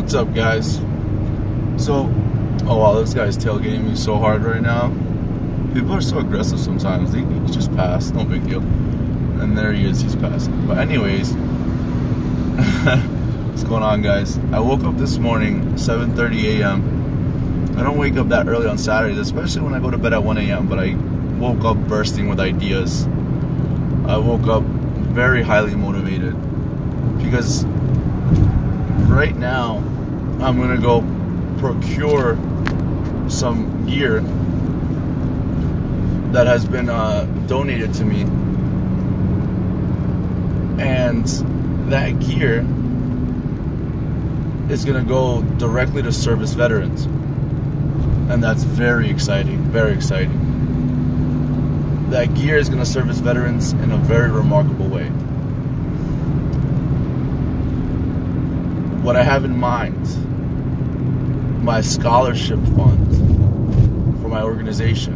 What's up, guys? So, oh wow, this guy's tailgating me so hard right now. People are so aggressive sometimes. He just passed, no big deal. And there he is, he's passing. But anyways, what's going on, guys? I woke up this morning, 7:30 a.m. I don't wake up that early on Saturdays, especially when I go to bed at 1 a.m. But I woke up bursting with ideas. I woke up very highly motivated because right now I'm gonna go procure some gear that has been donated to me, and that gear is gonna go directly to service veterans, and that's very exciting, very exciting. That gear is gonna service veterans in a very remarkable way. What I have in mind, my scholarship fund for my organization.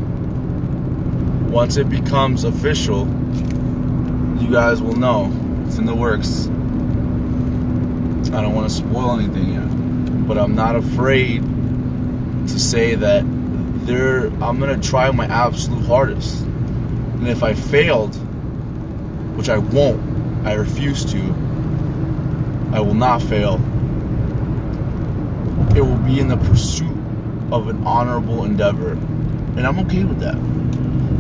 Once it becomes official, you guys will know. It's in the works. I don't want to spoil anything yet, but I'm not afraid to say that I'm going to try my absolute hardest. And if I failed, which I won't, I refuse to, I will not fail. It will be in the pursuit of an honorable endeavor. And I'm okay with that.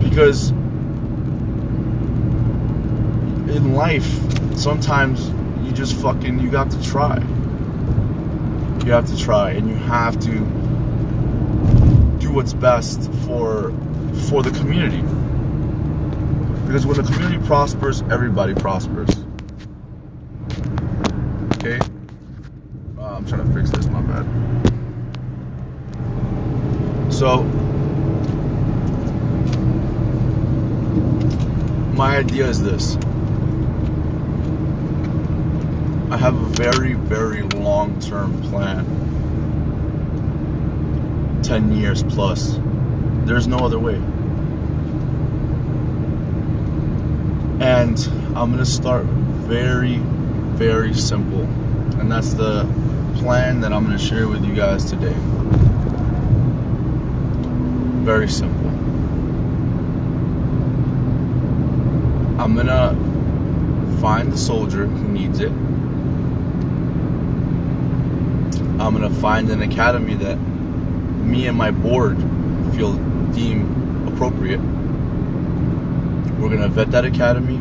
Because in life, sometimes you just you have to try. You have to try, and you have to do what's best for the community. Because when the community prospers, everybody prospers. Okay? I'm trying to fix this, my bad. So, my idea is this. I have a very, very long-term plan. 10 years plus. There's no other way. And I'm going to start very, very simple. And that's the plan that I'm going to share with you guys today. Very simple. I'm going to find the soldier who needs it. I'm going to find an academy that me and my board deem appropriate. We're going to vet that academy.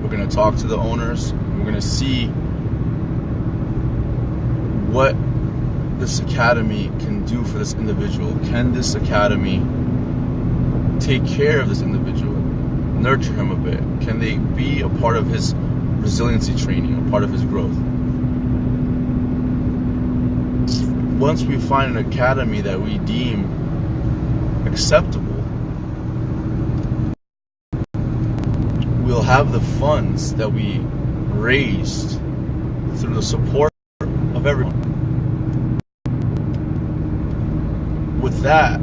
We're going to talk to the owners. We're going to see what this academy can do for this individual. Can this academy take care of this individual? Nurture him a bit? Can they be a part of his resiliency training, a part of his growth? Once we find an academy that we deem acceptable, we'll have the funds that we raised through the support of everyone. With that,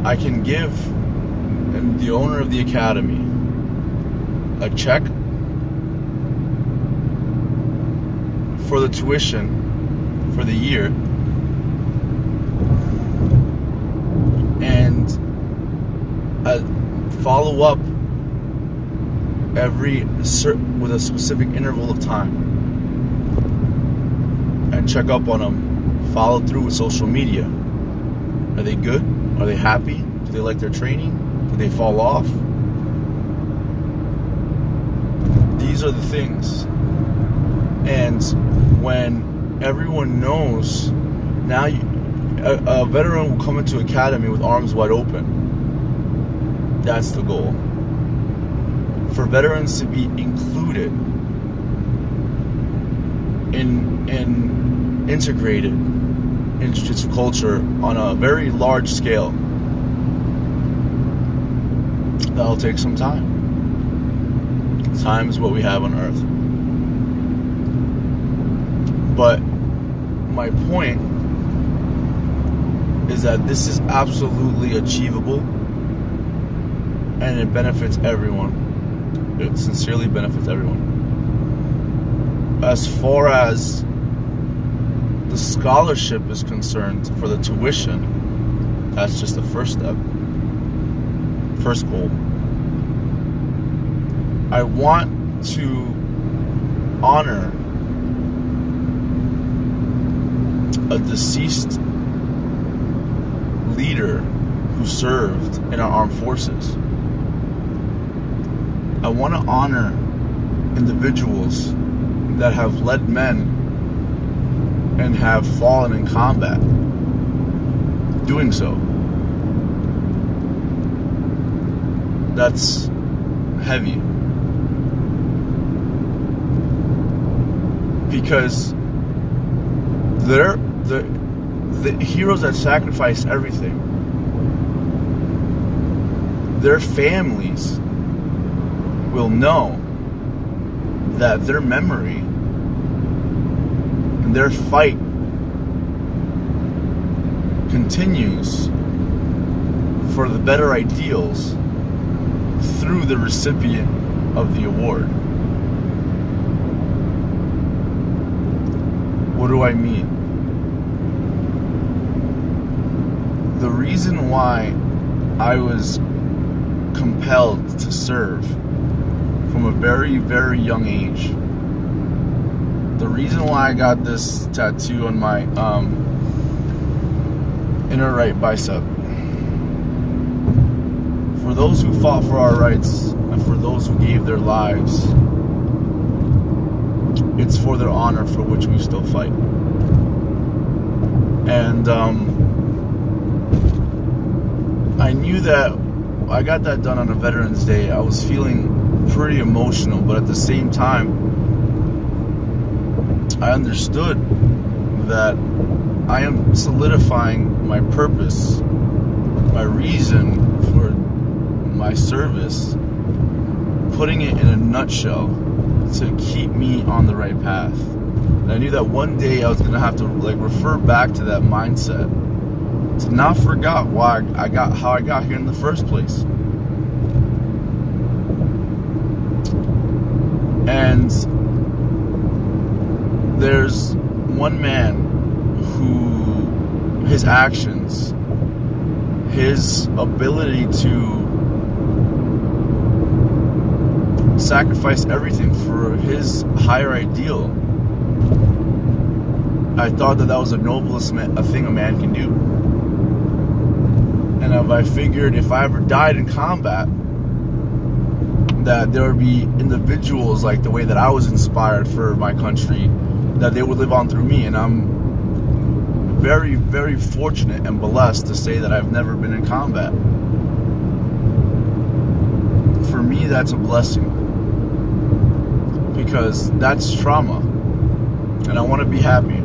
I can give the owner of the academy a check for the tuition for the year, and follow up with a specific interval of time, and check up on them. Follow through with social media. Are they good? Are they happy? Do they like their training? Do they fall off? These are the things. And when everyone knows, now a veteran will come into academy with arms wide open. That's the goal. For veterans to be included and integrated in jiu-jitsu culture on a very large scale. That'll take some time. Time is what we have on earth. But my point is that this is absolutely achievable, and it benefits everyone. It sincerely benefits everyone. As far as the scholarship is concerned, for the tuition, that's just the first step, first goal. I want to honor a deceased leader who served in our armed forces. I want to honor individuals that have led men and have fallen in combat doing so. That's heavy. Because the heroes that sacrificed everything, their families will know that their memory and their fight continues for the better ideals through the recipient of the award. What do I mean? The reason why I was compelled to serve from a very, very young age, the reason why I got this tattoo on my inner right bicep, for those who fought for our rights and for those who gave their lives, it's for their honor for which we still fight. And I knew that I got that done on a Veterans Day. I was feeling pretty emotional, but at the same time, I understood that I am solidifying my purpose, my reason for my service, putting it in a nutshell to keep me on the right path. And I knew that one day I was going to have to refer back to that mindset, to not forget how I got here in the first place. And there's one man who, his actions, his ability to sacrifice everything for his higher ideal, I thought that was the noblest thing a man can do. And I figured if I ever died in combat, that there would be individuals like the way that I was inspired for my country, that they would live on through me. And I'm very, very fortunate and blessed to say that I've never been in combat. For me, that's a blessing, because that's trauma, and I want to be happy.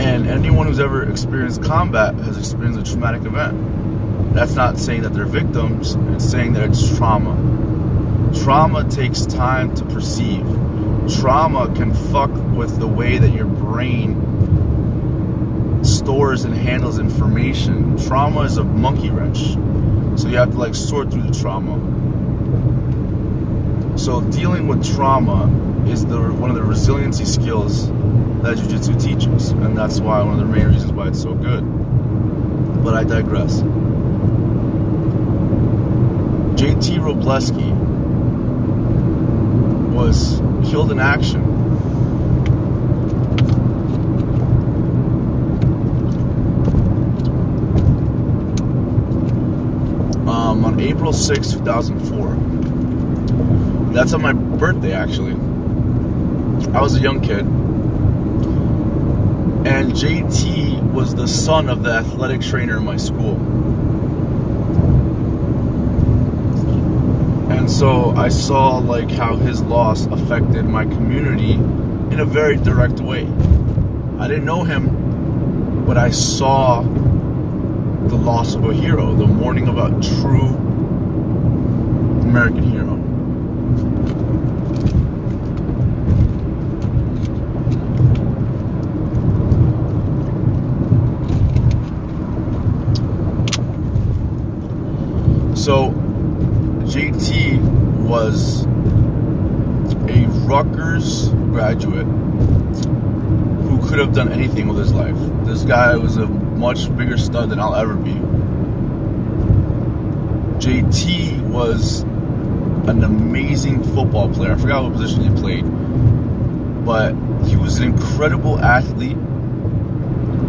And anyone who's ever experienced combat has experienced a traumatic event. That's not saying that they're victims, it's saying that it's trauma. Trauma takes time to perceive. Trauma can fuck with the way that your brain stores and handles information. Trauma is a monkey wrench, so you have to sort through the trauma. So dealing with trauma is one of the resiliency skills that Jiu-Jitsu teaches, and that's why one of the main reasons why it's so good. But I digress. JT Wroblewski was killed in action. On April 6, 2004. That's on my birthday, actually. I was a young kid. And JT was the son of the athletic trainer in my school. And so I saw how his loss affected my community in a very direct way. I didn't know him, but I saw the loss of a hero, the mourning of a true American hero. So JT was a Rutgers graduate who could have done anything with his life. This guy was a much bigger stud than I'll ever be. JT was an amazing football player. I forgot what position he played, but he was an incredible athlete.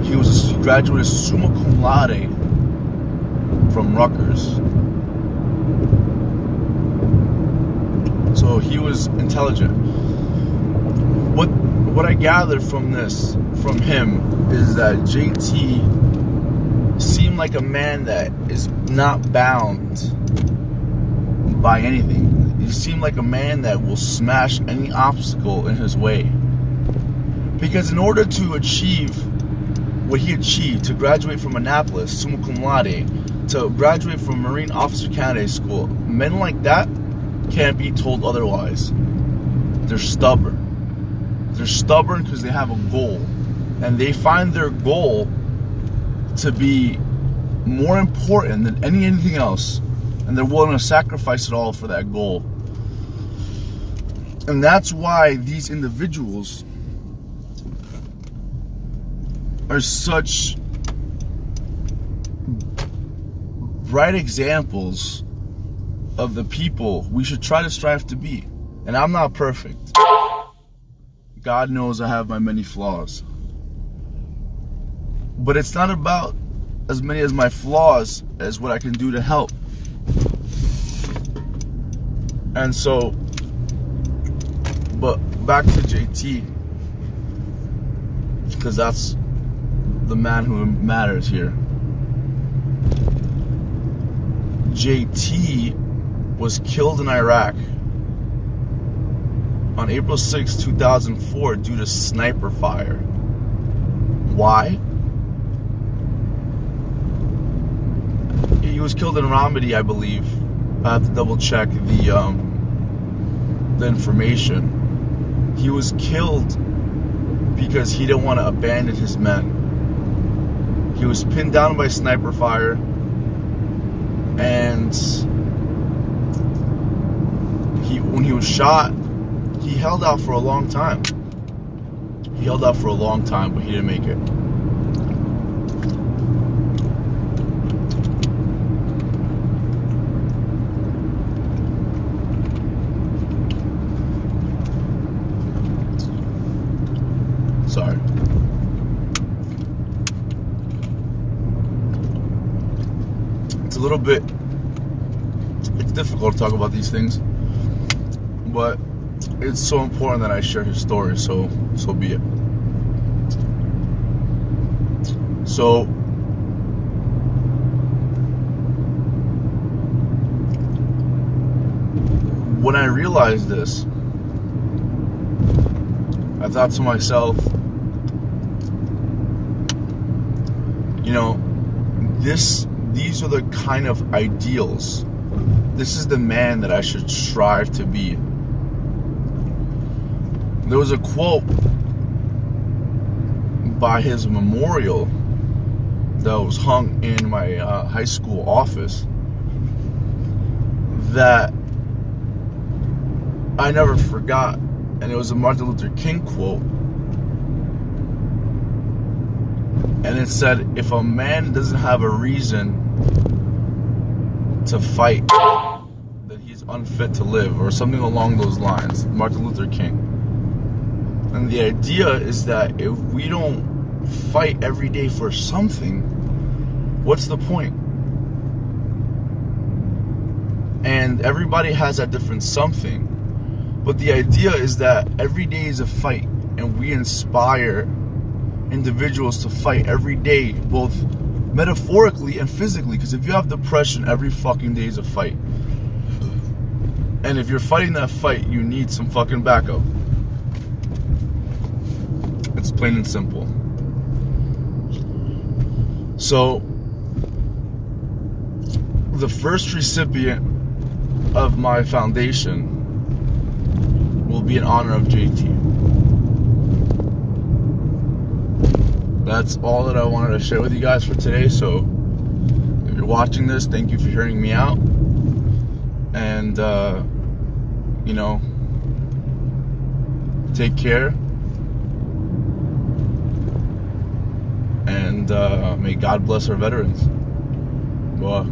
He graduated summa cum laude from Rutgers. So he was intelligent. What I gathered from him, is that JT seemed like a man that is not bound by anything. He seemed like a man that will smash any obstacle in his way. Because in order to achieve what he achieved, to graduate from Annapolis, summa cum laude, to graduate from Marine Officer Candidate School, men like that can't be told otherwise. They're stubborn. They're stubborn because they have a goal. And they find their goal to be more important than anything else. And they're willing to sacrifice it all for that goal. And that's why these individuals are such bright examples of the people we should try to strive to be. And I'm not perfect. God knows I have my many flaws. But it's not about as many as my flaws as what I can do to help. And so, but back to JT, because that's the man who matters here. JT was killed in Iraq on April 6, 2004 due to sniper fire. Why? He was killed in Ramadi, I believe. I have to double check the information. He was killed because he didn't want to abandon his men. He was pinned down by sniper fire, and when he was shot, he held out for a long time. He held out for a long time, but he didn't make it. Sorry. It's difficult to talk about these things, but it's so important that I share his story, so be it. So when I realized this, I thought to myself, you know, these are the kind of ideals. This is the man that I should strive to be. There was a quote by his memorial that was hung in my high school office that I never forgot, and it was a Martin Luther King quote. And it said, if a man doesn't have a reason to fight, then he's unfit to live, or something along those lines. Martin Luther King. And the idea is that if we don't fight every day for something, what's the point? And everybody has that different something. But the idea is that every day is a fight, and we inspire individuals to fight every day, both metaphorically and physically. Because if you have depression, every fucking day is a fight. And if you're fighting that fight, you need some fucking backup. It's plain and simple. So, the first recipient of my foundation will be in honor of JT. That's all that I wanted to share with you guys for today. So if you're watching this, thank you for hearing me out. And, you know, take care. And may God bless our veterans. Well,